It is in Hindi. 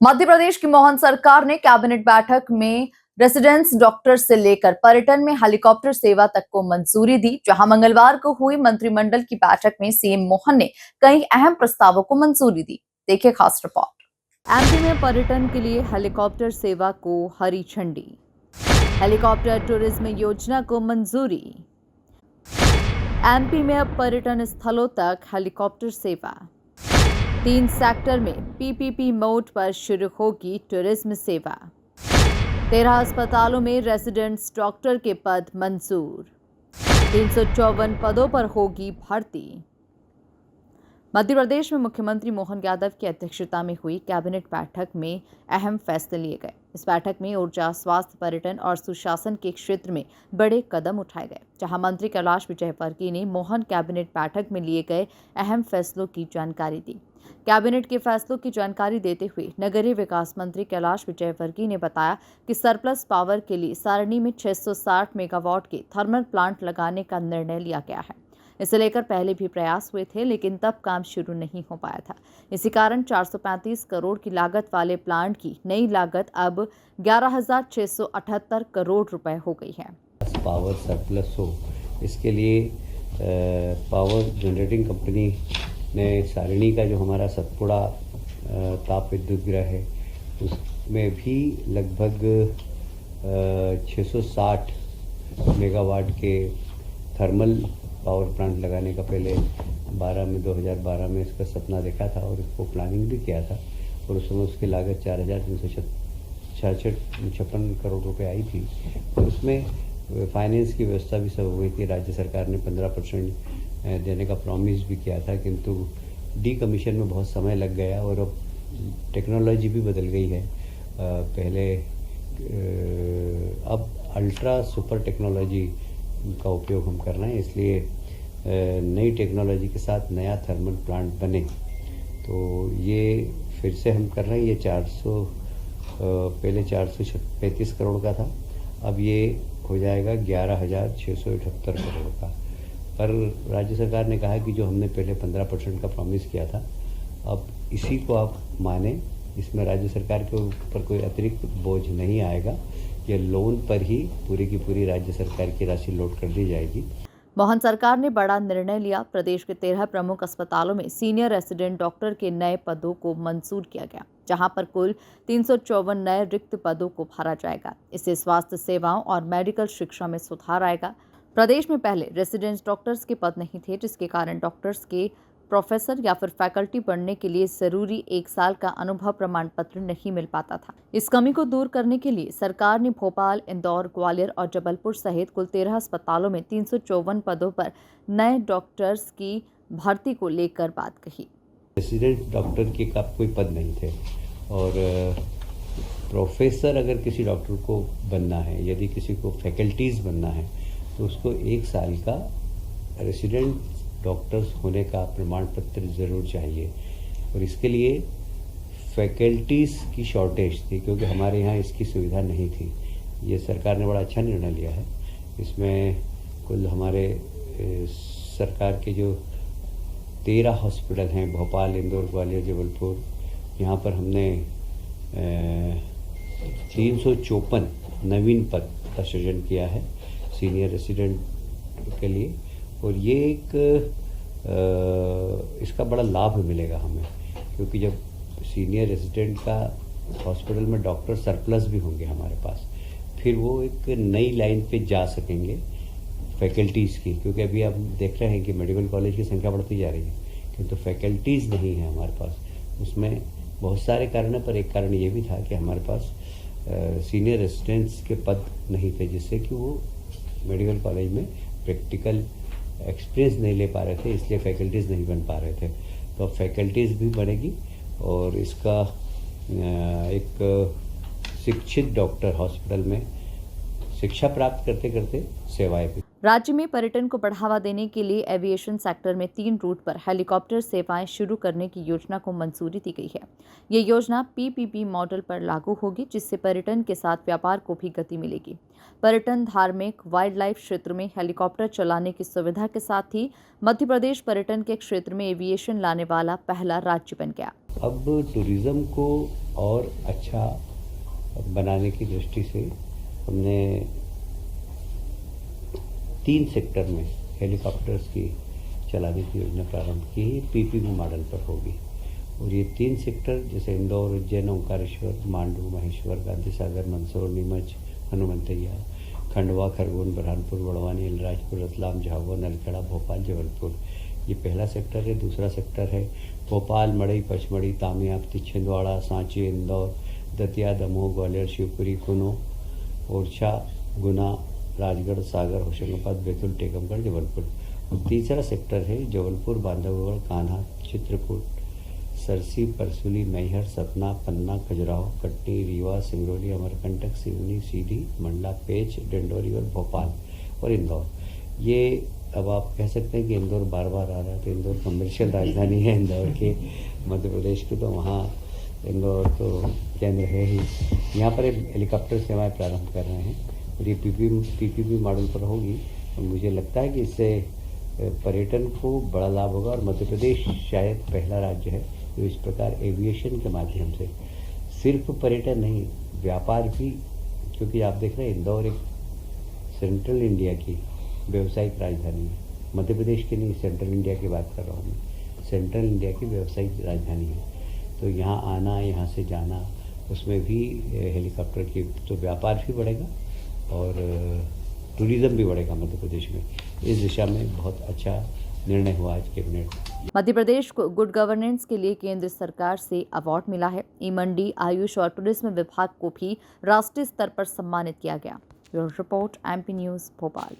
मध्य प्रदेश की मोहन सरकार ने कैबिनेट बैठक में रेसिडेंस डॉक्टर से लेकर पर्यटन में हेलीकॉप्टर सेवा तक को मंजूरी दी। जहां मंगलवार को हुई मंत्रिमंडल की बैठक में सीएम मोहन ने कई अहम प्रस्तावों को मंजूरी दी। देखिए खास रिपोर्ट। एमपी में पर्यटन के लिए हेलीकॉप्टर सेवा को हरी झंडी। हेलीकॉप्टर टूरिज्म योजना को मंजूरी। एमपी में अब पर्यटन स्थलों तक हेलीकॉप्टर सेवा। 3 सेक्टर में पीपीपी मोड पर शुरू होगी टूरिज्म सेवा। 13 अस्पतालों में रेजिडेंट्स डॉक्टर के पद मंजूर। 354 पदों पर होगी भर्ती। मध्य प्रदेश में मुख्यमंत्री मोहन यादव की अध्यक्षता में हुई कैबिनेट बैठक में अहम फैसले लिए गए। इस बैठक में ऊर्जा, स्वास्थ्य, पर्यटन और सुशासन के क्षेत्र में बड़े कदम उठाए गए। जहां मंत्री कैलाश विजयवर्गीय ने मोहन कैबिनेट बैठक में लिए गए अहम फैसलों की जानकारी दी। कैबिनेट के फैसलों की जानकारी देते हुए नगरीय विकास मंत्री कैलाश विजयवर्गीय ने बताया कि सरप्लस पावर के लिए सारणी में 660 मेगावाट के थर्मल प्लांट लगाने का निर्णय लिया गया है। इसे लेकर पहले भी प्रयास हुए थे, लेकिन तब काम शुरू नहीं हो पाया था। इसी कारण 435 करोड़ की लागत वाले प्लांट की नई लागत अब 11,678 करोड़ रुपए हो गई है। पावर सरप्लस हो, इसके लिए पावर जनरेटिंग कंपनी ने सारणी का जो हमारा सतपुड़ा ताप विद्युत गृह है उसमें भी लगभग 660 मेगावाट के थर्मल पावर प्लांट लगाने का पहले 2012 में इसका सपना देखा था और इसको प्लानिंग भी किया था और उस समय उसकी लागत 4,356 करोड़ रुपए आई थी। और उसमें फाइनेंस की व्यवस्था भी सब हुई थी। राज्य सरकार ने 15% देने का प्रॉमिस भी किया था, किंतु डी कमीशन में बहुत समय लग गया और अब टेक्नोलॉजी भी बदल गई है। पहले अब अल्ट्रा सुपर टेक्नोलॉजी का उपयोग हम कर रहे हैं, इसलिए नई टेक्नोलॉजी के साथ नया थर्मल प्लांट बने तो ये फिर से हम कर रहे हैं। ये 435 करोड़ का था, अब ये हो जाएगा 11,678 करोड़ का। पर राज्य सरकार ने कहा कि जो हमने पहले 15% का प्रॉमिस किया था, अब इसी को आप माने, इसमें राज्य सरकार के ऊपर कोई अतिरिक्त बोझ नहीं आएगा। ये लोन पर ही पूरी की पूरी राज्य सरकार की राशि लोड कर दी जाएगी। मोहन सरकार ने बड़ा निर्णय लिया। प्रदेश के 13 प्रमुख अस्पतालों में सीनियर रेसिडेंट डॉक्टर के नए पदों को मंजूर किया गया, जहां पर कुल 354 नए रिक्त पदों को भरा जाएगा। इससे स्वास्थ्य सेवाओं और मेडिकल शिक्षा में सुधार आएगा। प्रदेश में पहले रेसिडेंट डॉक्टर्स के पद नहीं थे, जिसके कारण डॉक्टर्स के प्रोफेसर या फिर फैकल्टी बनने के लिए जरूरी 1 साल का अनुभव प्रमाण पत्र नहीं मिल पाता था। इस कमी को दूर करने के लिए सरकार ने भोपाल, इंदौर, ग्वालियर और जबलपुर सहित कुल 13 अस्पतालों में 354 पदों पर नए डॉक्टर्स की भर्ती को लेकर बात कही। रेसिडेंट डॉक्टर के का कोई पद नहीं थे और प्रोफेसर अगर किसी डॉक्टर को बनना है, यदि किसी को फैकल्टीज बनना है तो उसको 1 साल का रेसिडेंट डॉक्टर्स होने का प्रमाण पत्र जरूर चाहिए। और इसके लिए फैकल्टीज़ की शॉर्टेज थी, क्योंकि हमारे यहाँ इसकी सुविधा नहीं थी। ये सरकार ने बड़ा अच्छा निर्णय लिया है। इसमें कुल हमारे सरकार के जो 13 हॉस्पिटल हैं, भोपाल, इंदौर, ग्वालियर, जबलपुर, यहाँ पर हमने 354 नवीन पद का सृजन किया है सीनियर रेसिडेंट के लिए। और ये एक इसका बड़ा लाभ मिलेगा हमें, क्योंकि जब सीनियर रेसिडेंट का हॉस्पिटल में डॉक्टर सरप्लस भी होंगे हमारे पास, फिर वो एक नई लाइन पे जा सकेंगे फैकल्टीज़ की। क्योंकि अभी आप देख रहे हैं कि मेडिकल कॉलेज की संख्या बढ़ती जा रही है, किंतु फैकल्टीज़ नहीं है हमारे पास। उसमें बहुत सारे कारण है, पर एक कारण ये भी था कि हमारे पास सीनियर रेसिडेंट्स के पद नहीं थे, जिससे कि वो मेडिकल कॉलेज में प्रैक्टिकल एक्सपीरियंस नहीं ले पा रहे थे, इसलिए फैकल्टीज़ नहीं बन पा रहे थे। तो अब फैकल्टीज़ भी बनेगी और इसका एक शिक्षित डॉक्टर हॉस्पिटल में शिक्षा प्राप्त करते करते सेवाएं भी। राज्य में पर्यटन को बढ़ावा देने के लिए एविएशन सेक्टर में 3 रूट पर हेलीकॉप्टर सेवाएं शुरू करने की योजना को मंजूरी दी गई है। ये योजना पीपीपी मॉडल पर लागू होगी, जिससे पर्यटन के साथ व्यापार को भी गति मिलेगी। पर्यटन, धार्मिक, वाइल्ड लाइफ क्षेत्र में हेलीकॉप्टर चलाने की सुविधा के साथ ही मध्य प्रदेश पर्यटन के क्षेत्र में एविएशन लाने वाला पहला राज्य बन गया। अब टूरिज्म को और अच्छा बनाने की दृष्टि से हमने 3 सेक्टर में हेलीकॉप्टर्स की चलाने की योजना प्रारंभ की है। पीपीपी मॉडल पर होगी और ये 3 सेक्टर जैसे इंदौर, उज्जैन, ओंकारेश्वर, मांडू, महेश्वर, गांधी सागर, मंदसौर, नीमच, हनुमंतैया, खंडवा, खरगोन, बुरहानपुर, बड़वानी, अलीराजपुर, रतलाम, झाबुआ, नलखेड़ा, भोपाल, जबलपुर, ये पहला सेक्टर है। दूसरा सेक्टर है भोपाल, मड़ई, पचमढ़ी, तामियाबती, छिंदवाड़ा, सांची, इंदौर, दतिया, दमोह, ग्वालियर, शिवपुरी, कुनो, ओरछा, गुना, राजगढ़, सागर, होशंगाबाद, बैतूल, टीकमगढ़, जबलपुर। और तीसरा सेक्टर है जबलपुर, बांधवगढ़, कान्हा, चित्रकूट, सरसी, परसुली, मैहर, सतना, पन्ना, खजुराहो, कटनी, रीवा, सिंगरौली, अमरकंटक, सिवनी, सीधी, मंडला, पेंच, डिंडोरी और भोपाल और इंदौर। ये अब आप कह सकते हैं कि इंदौर बार बार आ रहा है, तो इंदौर कमर्शियल राजधानी है इंदौर के मध्य प्रदेश की, तो वहाँ इंदौर तो केंद्र है ही। यहाँ पर हेलीकॉप्टर सेवाएं प्रारंभ कर रहे हैं और ये पीपीपी मॉडल पर होगी और मुझे लगता है कि इससे पर्यटन को बड़ा लाभ होगा और मध्य प्रदेश शायद पहला राज्य है जो इस प्रकार एविएशन के माध्यम से सिर्फ पर्यटन नहीं, व्यापार भी, क्योंकि आप देख रहे हैं इंदौर एक सेंट्रल इंडिया की व्यावसायिक राजधानी है। मध्य प्रदेश की नहीं, सेंट्रल इंडिया की बात कर रहा हूँ मैं। सेंट्रल इंडिया की व्यावसायिक राजधानी है, तो यहाँ आना, यहाँ से जाना, उसमें भी हेलीकॉप्टर की तो व्यापार भी बढ़ेगा और टूरिज्म भी बढ़ेगा मध्य प्रदेश में। इस दिशा में बहुत अच्छा निर्णय हुआ आज कैबिनेट। मध्य प्रदेश को गुड गवर्नेंस के लिए केंद्र सरकार से अवार्ड मिला है। ई मंडी, आयुष और टूरिज्म विभाग को भी राष्ट्रीय स्तर पर सम्मानित किया गया। Bureau report, MP news, Bhopal.